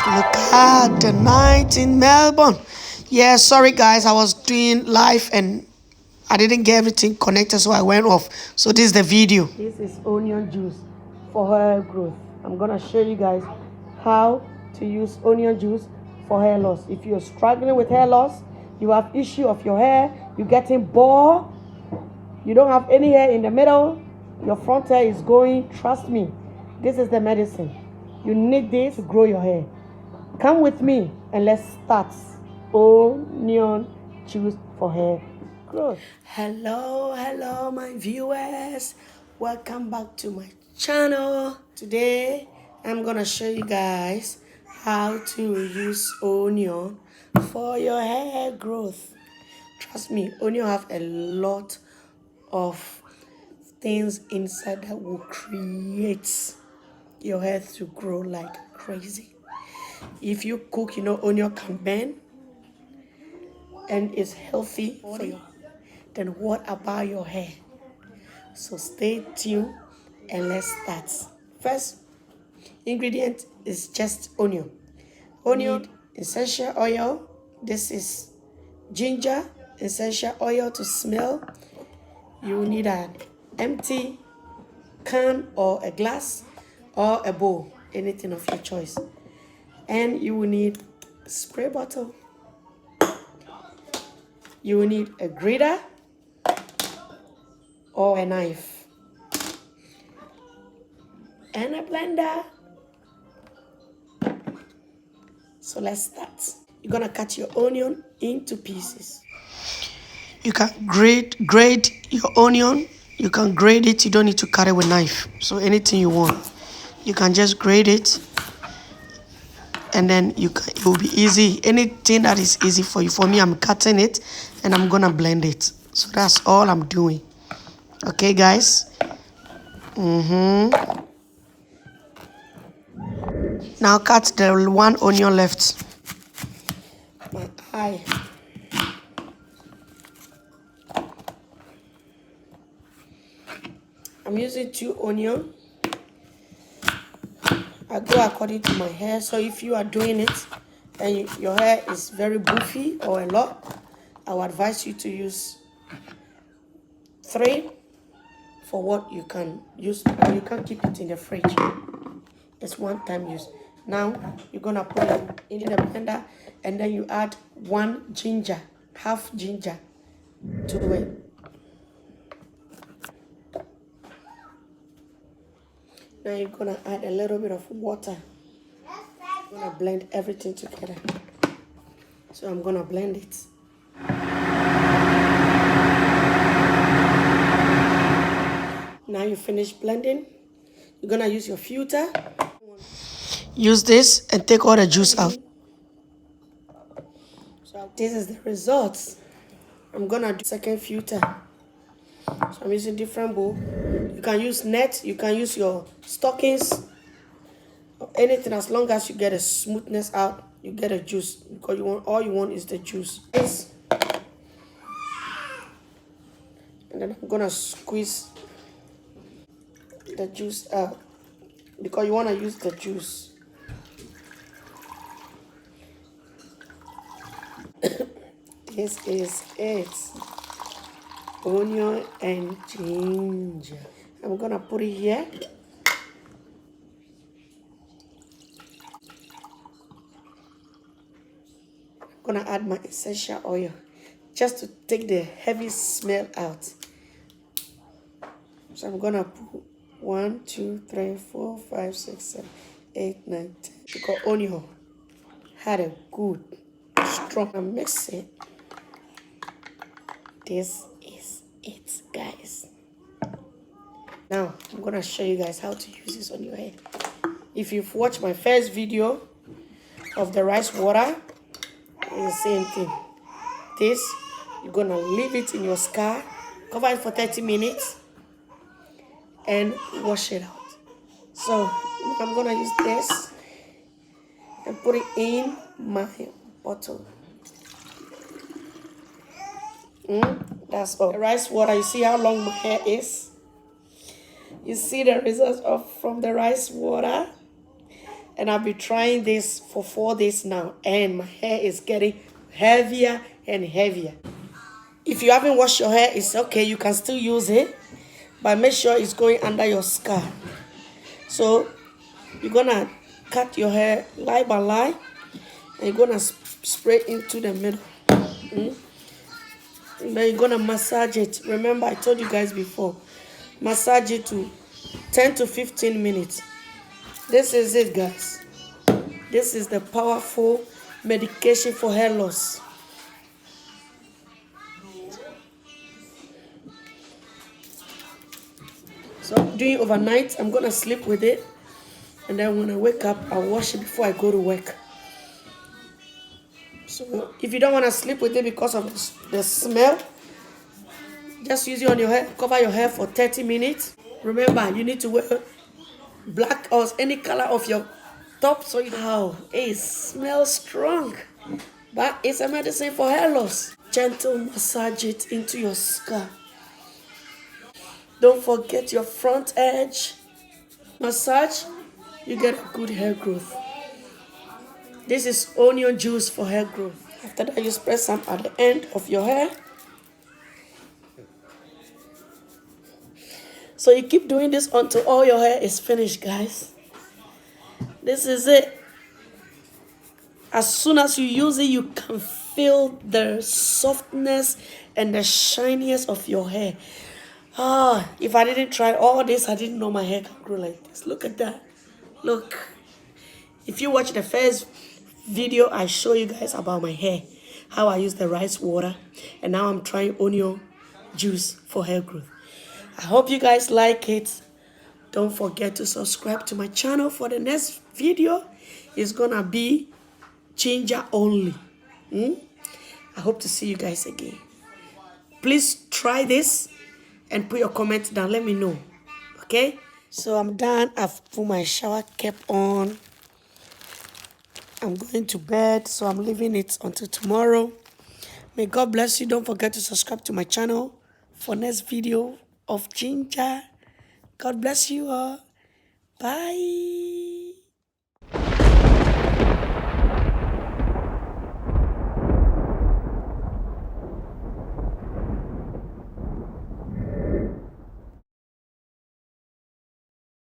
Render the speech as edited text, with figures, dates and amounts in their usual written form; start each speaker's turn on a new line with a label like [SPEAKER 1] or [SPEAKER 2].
[SPEAKER 1] Look at the night in Melbourne. Yeah, sorry guys, I was doing live and I didn't get everything connected, so I went off. So this is the video. This is onion juice for hair growth. I'm gonna show you guys how to use onion juice for hair loss. If you're struggling with hair loss, you have issue of your hair, you're getting bald, you don't have any hair in the middle, your front hair is going, trust me, this is the medicine. You need this to grow your hair. Come with me and let's start onion juice for hair growth. Hello my viewers, welcome back to my channel. Today I'm gonna show you guys how to use onion for your hair growth. Trust me, onion have a lot of things inside that will create your hair to grow like crazy. If you cook, you know onion can burn and it's healthy for you. Then what about your hair? So stay tuned and let's start. First ingredient is just onion. Onion, essential oil. This is ginger, essential oil to smell. You need an empty can or a glass or a bowl, anything of your choice. And you will need a spray bottle. You will need a grater or a knife and a blender. So let's start. You're gonna cut your onion into pieces. You can grate your onion. You can grate it. You don't need to cut it with knife. So anything you want, you can just grate it, and then it will be easy. Anything that is easy for you. For me, I'm cutting it and I'm gonna blend it. So that's all I'm doing. Okay, guys. Now cut the one onion left. My eye. I'm using 2 onions. I go according to my hair. So if you are doing it and your hair is very buffy or a lot, I would advise you to use 3 for what you can use, or you can keep it in the fridge. It's one-time use. Now you're gonna put it in the blender and then you add 1 ginger, half ginger to it. Now you're gonna add a little bit of water. I'm gonna blend everything together. So I'm gonna blend it. Now you finish blending, you're gonna use your filter. Use this and take all the juice out. So this is the results. I'm gonna do second filter. So I'm using different bowl. You can use net, you can use your stockings, or anything, as long as you get a smoothness out, you get a juice, because all you want is the juice. And then I'm gonna squeeze the juice out, because you want to use the juice. This is it. Onion and ginger. I'm gonna put it here. I'm gonna add my essential oil just to take the heavy smell out. So I'm gonna put 1, 2, 3, 4, 5, 6, 7, 8, 9, 10. Because onion had a good strong mix it. This is it, guys. Now I'm gonna show you guys how to use this on your hair. If you've watched my first video of the rice water, it's the same thing. This, you're gonna leave it in your scalp, cover it for 30 minutes and wash it out. So I'm gonna use this and put it in my bottle. That's all. The rice water, you see how long my hair is? You see the results from the rice water. And and I've been trying this for 4 days now, and my hair is getting heavier and heavier. If you haven't washed your hair, it's okay, you can still use it, but make sure it's going under your scalp. So you're gonna cut your hair line by line, and you're gonna spray into the middle. And then you're gonna massage it. Remember, I told you guys before, massage it to 10 to 15 minutes. This is it, guys. This is the powerful medication for hair loss. So I'm doing it overnight. I'm gonna sleep with it, and then when I wake up, I'll wash it before I go to work. So if you don't want to sleep with it because of the smell, just use it on your hair. Cover your hair for 30 minutes. Remember, you need to wear black or any color of your top, so you know it smells strong. But it's a medicine for hair loss. Gentle massage it into your scalp. Don't forget your front edge. Massage, you get a good hair growth. This is onion juice for hair growth. After that, you spread some at the end of your hair. So you keep doing this until all your hair is finished, guys. This is it. As soon as you use it, you can feel the softness and the shininess of your hair. If I didn't try all this, I didn't know my hair can grow like this. Look at that. Look. If you watch the first video, I show you guys about my hair, how I use the rice water, and now I'm trying onion juice for hair growth. I hope you guys like it. Don't forget to subscribe to my channel for the next video. It's gonna be ginger only. I hope to see you guys again. Please try this and put your comments down. Let me know. Okay? So I'm done. I've put my shower cap on. I'm going to bed, so I'm leaving it until tomorrow. May God bless you. Don't forget to subscribe to my channel for next video of ginger. God bless you all. Bye.